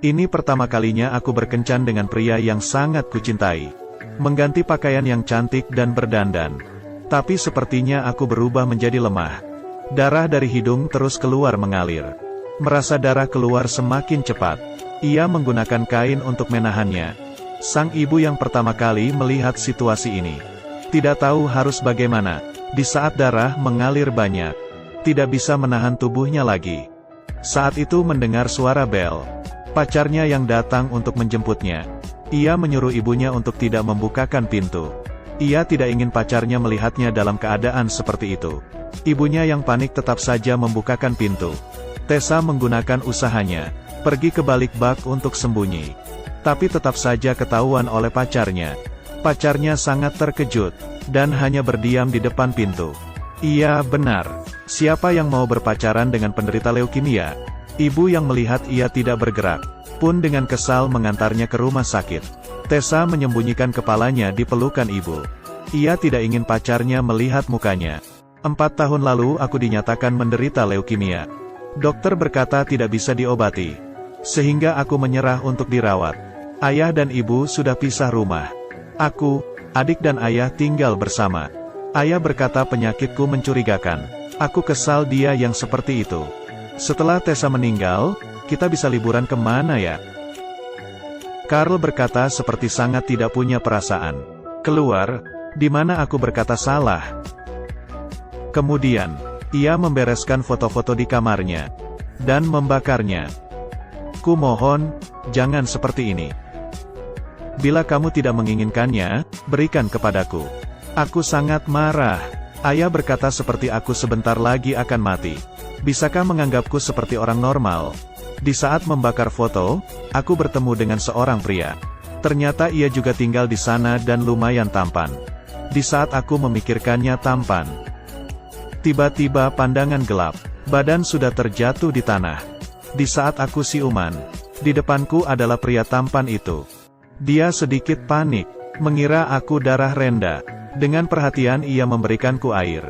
Ini pertama kalinya aku berkencan dengan pria yang sangat kucintai. Mengganti pakaian yang cantik dan berdandan. Tapi sepertinya aku berubah menjadi lemah. Darah dari hidung terus keluar mengalir. Merasa darah keluar semakin cepat. Ia menggunakan kain untuk menahannya. Sang ibu yang pertama kali melihat situasi ini. Tidak tahu harus bagaimana. Di saat darah mengalir banyak. Tidak bisa menahan tubuhnya lagi. Saat itu mendengar suara bel. Pacarnya yang datang untuk menjemputnya. Ia menyuruh ibunya untuk tidak membukakan pintu. Ia tidak ingin pacarnya melihatnya dalam keadaan seperti itu. Ibunya yang panik tetap saja membukakan pintu. Tessa menggunakan usahanya. Pergi ke balik bak untuk sembunyi. Tapi tetap saja ketahuan oleh pacarnya. Pacarnya sangat terkejut. Dan hanya berdiam di depan pintu. Iya benar. Siapa yang mau berpacaran dengan penderita leukemia? Ibu yang melihat ia tidak bergerak. Pun dengan kesal mengantarnya ke rumah sakit. Tessa menyembunyikan kepalanya di pelukan ibu. Ia tidak ingin pacarnya melihat mukanya. 4 tahun lalu aku dinyatakan menderita leukemia. Dokter berkata tidak bisa diobati. Sehingga aku menyerah untuk dirawat. Ayah dan ibu sudah pisah rumah. Aku, adik dan ayah tinggal bersama. Ayah berkata penyakitku mencurigakan. Aku kesal dia yang seperti itu. Setelah Tessa meninggal, kita bisa liburan kemana ya? Karl berkata seperti sangat tidak punya perasaan. Keluar, di mana aku berkata salah. Kemudian, ia membereskan foto-foto di kamarnya. Dan membakarnya. Ku mohon, jangan seperti ini. Bila kamu tidak menginginkannya, berikan kepadaku. Aku sangat marah. Ayah berkata seperti aku sebentar lagi akan mati. Bisakah menganggapku seperti orang normal? Di saat membakar foto, aku bertemu dengan seorang pria. Ternyata ia juga tinggal di sana dan lumayan tampan. Di saat aku memikirkannya tampan. Tiba-tiba pandangan gelap. Badan sudah terjatuh di tanah. Di saat aku siuman. Di depanku adalah pria tampan itu. Dia sedikit panik. Mengira aku darah renda. Dengan perhatian ia memberikanku air.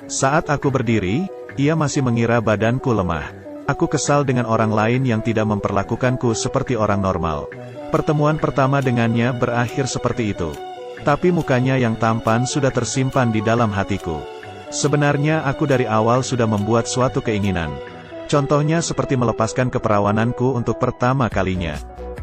Saat aku berdiri, ia masih mengira badanku lemah. Aku kesal dengan orang lain yang tidak memperlakukanku seperti orang normal. Pertemuan pertama dengannya berakhir seperti itu. Tapi mukanya yang tampan sudah tersimpan di dalam hatiku. Sebenarnya aku dari awal sudah membuat suatu keinginan. Contohnya seperti melepaskan keperawananku untuk pertama kalinya.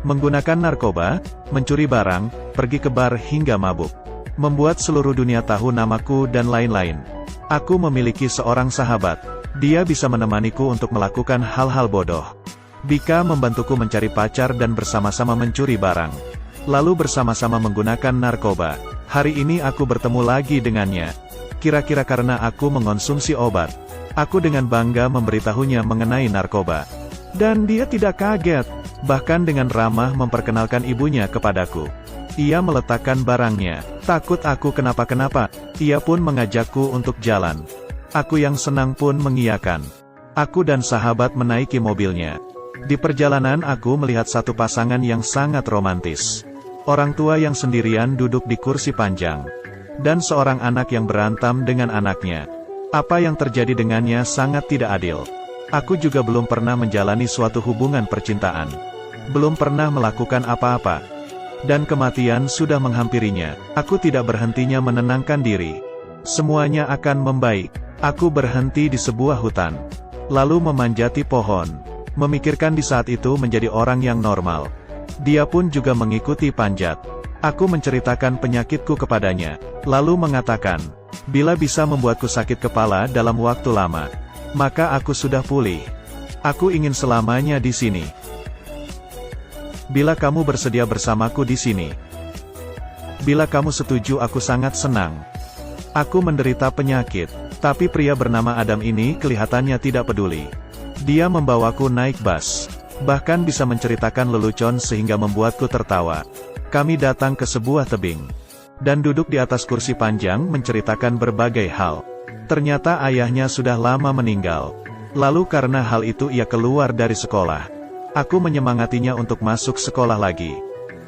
Menggunakan narkoba, mencuri barang, pergi ke bar hingga mabuk. Membuat seluruh dunia tahu namaku dan lain-lain. Aku memiliki seorang sahabat. Dia bisa menemaniku untuk melakukan hal-hal bodoh. Bika membantuku mencari pacar dan bersama-sama mencuri barang. Lalu bersama-sama menggunakan narkoba. Hari ini aku bertemu lagi dengannya. Kira-kira karena aku mengonsumsi obat. Aku dengan bangga memberitahunya mengenai narkoba. Dan dia tidak kaget. Bahkan dengan ramah memperkenalkan ibunya kepadaku. Ia meletakkan barangnya. Takut aku kenapa-kenapa. Ia pun mengajakku untuk jalan. Aku yang senang pun mengiyakan. Aku dan sahabat menaiki mobilnya. Di perjalanan aku melihat satu pasangan yang sangat romantis. Orang tua yang sendirian duduk di kursi panjang. Dan seorang anak yang berantem dengan anaknya. Apa yang terjadi dengannya sangat tidak adil. Aku juga belum pernah menjalani suatu hubungan percintaan. Belum pernah melakukan apa-apa. Dan kematian sudah menghampirinya. Aku tidak berhentinya menenangkan diri. Semuanya akan membaik. Aku berhenti di sebuah hutan. Lalu memanjati pohon. Memikirkan di saat itu menjadi orang yang normal. Dia pun juga mengikuti panjat. Aku menceritakan penyakitku kepadanya. Lalu mengatakan, bila bisa membuatku sakit kepala dalam waktu lama, maka aku sudah pulih. Aku ingin selamanya di sini. Bila kamu bersedia bersamaku di sini. Bila kamu setuju aku sangat senang. Aku menderita penyakit. Tapi pria bernama Adam ini kelihatannya tidak peduli. Dia membawaku naik bus. Bahkan bisa menceritakan lelucon sehingga membuatku tertawa. Kami datang ke sebuah tebing. Dan duduk di atas kursi panjang menceritakan berbagai hal. Ternyata ayahnya sudah lama meninggal. Lalu karena hal itu ia keluar dari sekolah. Aku menyemangatinya untuk masuk sekolah lagi.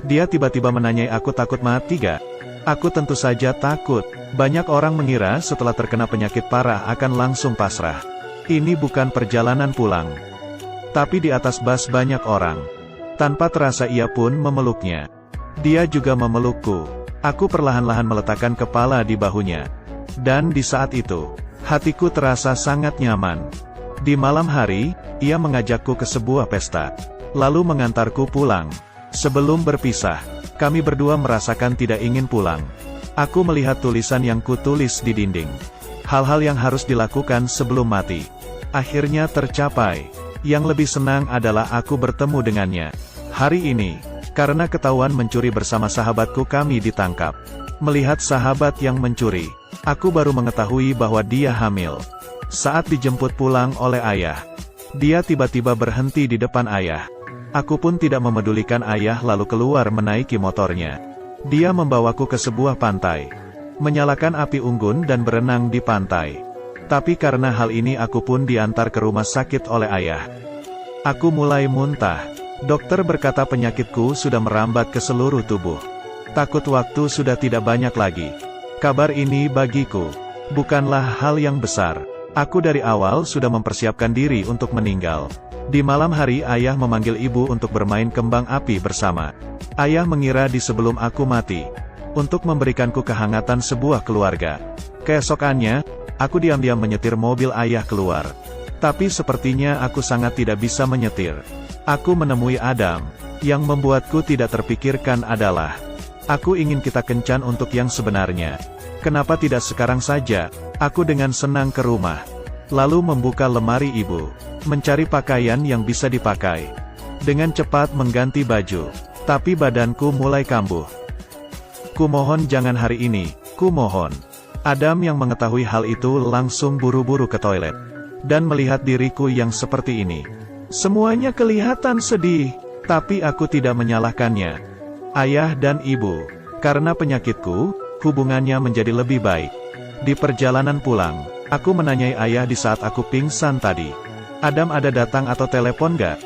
Dia tiba-tiba menanyai aku takut mati gak? Aku tentu saja takut. Banyak orang mengira setelah terkena penyakit parah akan langsung pasrah. Ini bukan perjalanan pulang. Tapi di atas bus banyak orang. Tanpa terasa ia pun memeluknya. Dia juga memelukku. Aku perlahan-lahan meletakkan kepala di bahunya. Dan di saat itu, hatiku terasa sangat nyaman. Di malam hari, ia mengajakku ke sebuah pesta. Lalu mengantarku pulang. Sebelum berpisah, kami berdua merasakan tidak ingin pulang. Aku melihat tulisan yang kutulis di dinding. Hal-hal yang harus dilakukan sebelum mati. Akhirnya tercapai. Yang lebih senang adalah aku bertemu dengannya. Hari ini, karena ketahuan mencuri bersama sahabatku kami ditangkap. Melihat sahabat yang mencuri, aku baru mengetahui bahwa dia hamil. Saat dijemput pulang oleh ayah, dia tiba-tiba berhenti di depan ayah. Aku pun tidak memedulikan ayah lalu keluar menaiki motornya. Dia membawaku ke sebuah pantai, menyalakan api unggun dan berenang di pantai. Tapi karena hal ini aku pun diantar ke rumah sakit oleh ayah. Aku mulai muntah. Dokter berkata penyakitku sudah merambat ke seluruh tubuh. Takut waktu sudah tidak banyak lagi. Kabar ini bagiku bukanlah hal yang besar. Aku dari awal sudah mempersiapkan diri untuk meninggal. Di malam hari ayah memanggil ibu untuk bermain kembang api bersama. Ayah mengira di sebelum aku mati, untuk memberikanku kehangatan sebuah keluarga. Keesokannya, aku diam-diam menyetir mobil ayah keluar. Tapi sepertinya aku sangat tidak bisa menyetir. Aku menemui Adam. Yang membuatku tidak terpikirkan adalah, aku ingin kita kencan untuk yang sebenarnya. Kenapa tidak sekarang saja? Aku dengan senang ke rumah. Lalu membuka lemari ibu. Mencari pakaian yang bisa dipakai. Dengan cepat mengganti baju. Tapi badanku mulai kambuh. Kumohon jangan hari ini, kumohon. Adam yang mengetahui hal itu langsung buru-buru ke toilet. Dan melihat diriku yang seperti ini. Semuanya kelihatan sedih, tapi aku tidak menyalahkannya. Ayah dan ibu, karena penyakitku, hubungannya menjadi lebih baik. Di perjalanan pulang, aku menanyai ayah di saat aku pingsan tadi. Adam ada datang atau telepon gak?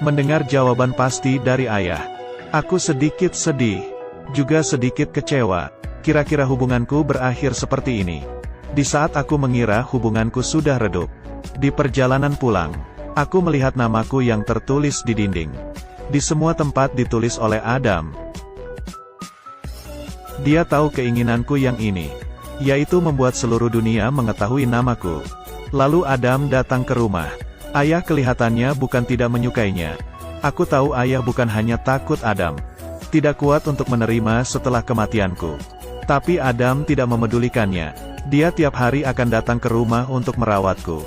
Mendengar jawaban pasti dari ayah. Aku sedikit sedih, juga sedikit kecewa. Kira-kira hubunganku berakhir seperti ini. Di saat aku mengira hubunganku sudah redup. Di perjalanan pulang, aku melihat namaku yang tertulis di dinding. Di semua tempat ditulis oleh Adam. Dia tahu keinginanku yang ini, yaitu membuat seluruh dunia mengetahui namaku. Lalu Adam datang ke rumah. Ayah kelihatannya bukan tidak menyukainya. Aku tahu ayah bukan hanya takut Adam tidak kuat untuk menerima setelah kematianku. Tapi Adam tidak memedulikannya. Dia tiap hari akan datang ke rumah untuk merawatku.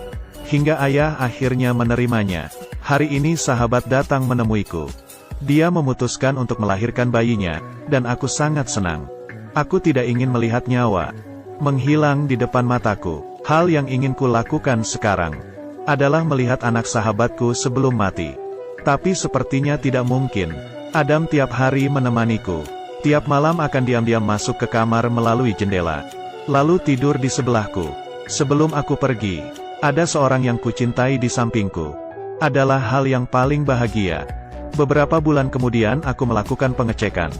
Hingga ayah akhirnya menerimanya. Hari ini sahabat datang menemuiku. Dia memutuskan untuk melahirkan bayinya, dan aku sangat senang. Aku tidak ingin melihat nyawa menghilang di depan mataku. Hal yang ingin kulakukan sekarang adalah melihat anak sahabatku sebelum mati. Tapi sepertinya tidak mungkin. Adam tiap hari menemaniku. Tiap malam akan diam-diam masuk ke kamar melalui jendela. Lalu tidur di sebelahku. Sebelum aku pergi, ada seorang yang kucintai di sampingku. Adalah hal yang paling bahagia. Beberapa bulan kemudian aku melakukan pengecekan.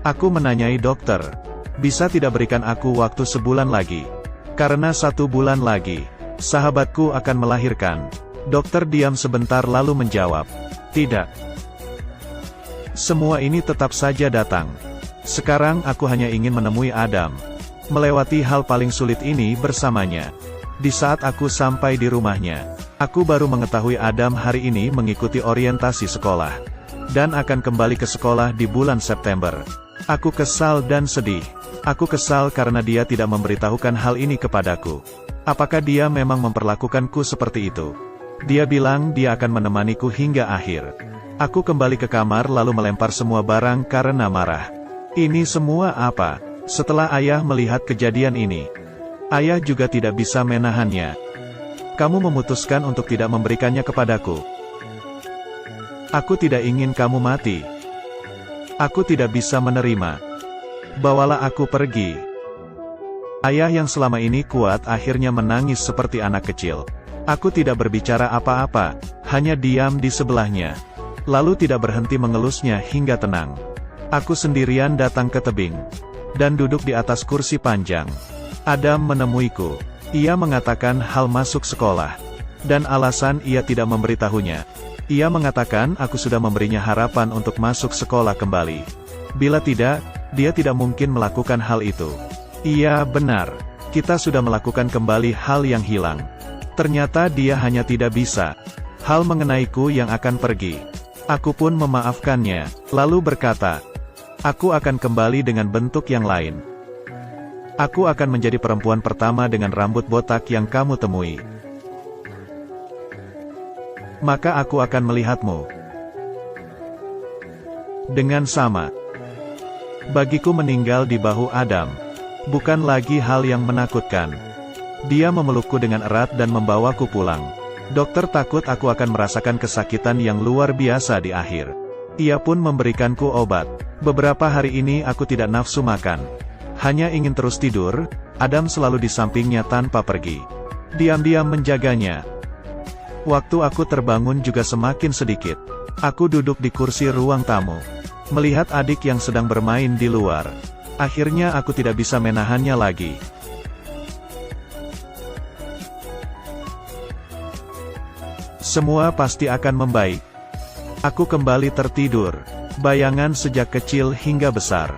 Aku menanyai dokter, bisa tidak berikan aku waktu sebulan lagi? Karena 1 bulan lagi, sahabatku akan melahirkan. Dokter diam sebentar lalu menjawab, tidak. Semua ini tetap saja datang. Sekarang aku hanya ingin menemui Adam. Melewati hal paling sulit ini bersamanya. Di saat aku sampai di rumahnya, aku baru mengetahui Adam hari ini mengikuti orientasi sekolah. Dan akan kembali ke sekolah di bulan September. Aku kesal dan sedih. Aku kesal karena dia tidak memberitahukan hal ini kepadaku. Apakah dia memang memperlakukanku seperti itu? Dia bilang dia akan menemaniku hingga akhir. Aku kembali ke kamar lalu melempar semua barang karena marah. Ini semua apa? Setelah ayah melihat kejadian ini, ayah juga tidak bisa menahannya. Kamu memutuskan untuk tidak memberikannya kepadaku. Aku tidak ingin kamu mati. Aku tidak bisa menerima. Bawalah aku pergi. Ayah yang selama ini kuat akhirnya menangis seperti anak kecil. Aku tidak berbicara apa-apa, hanya diam di sebelahnya. Lalu tidak berhenti mengelusnya hingga tenang. Aku sendirian datang ke tebing. Dan duduk di atas kursi panjang. Adam menemuiku. Ia mengatakan hal masuk sekolah. Dan alasan ia tidak memberitahunya. Ia mengatakan aku sudah memberinya harapan untuk masuk sekolah kembali. Bila tidak, dia tidak mungkin melakukan hal itu. Iya, benar. Kita sudah melakukan kembali hal yang hilang. Ternyata dia hanya tidak bisa. Hal mengenaiku yang akan pergi. Aku pun memaafkannya, lalu berkata, aku akan kembali dengan bentuk yang lain. Aku akan menjadi perempuan pertama dengan rambut botak yang kamu temui. Maka aku akan melihatmu dengan sama. Bagiku meninggal di bahu Adam bukan lagi hal yang menakutkan. Dia memelukku dengan erat dan membawaku pulang. Dokter takut aku akan merasakan kesakitan yang luar biasa di akhir. Ia pun memberikanku obat. Beberapa hari ini aku tidak nafsu makan. Hanya ingin terus tidur. Adam selalu di sampingnya tanpa pergi. Diam-diam menjaganya. Waktu aku terbangun juga semakin sedikit. Aku duduk di kursi ruang tamu, melihat adik yang sedang bermain di luar. Akhirnya aku tidak bisa menahannya lagi. Semua pasti akan membaik. Aku kembali tertidur. Bayangan sejak kecil hingga besar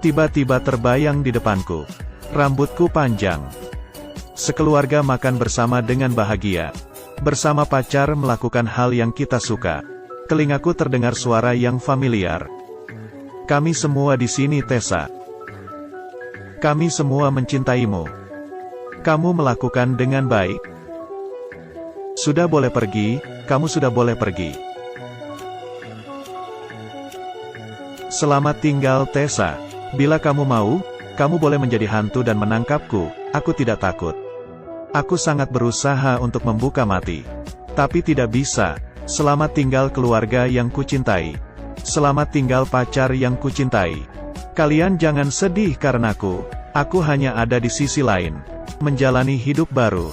tiba-tiba terbayang di depanku. Rambutku panjang. Sekeluarga makan bersama dengan bahagia. Bersama pacar melakukan hal yang kita suka. Telingaku terdengar suara yang familiar. Kami semua di sini, Tessa. Kami semua mencintaimu. Kamu melakukan dengan baik. Sudah boleh pergi, kamu sudah boleh pergi. Selamat tinggal, Tessa. Bila kamu mau, kamu boleh menjadi hantu dan menangkapku. Aku tidak takut. Aku sangat berusaha untuk membuka mati. Tapi tidak bisa. Selamat tinggal keluarga yang kucintai. Selamat tinggal pacar yang kucintai. Kalian jangan sedih karenaku. Aku hanya ada di sisi lain. Menjalani hidup baru.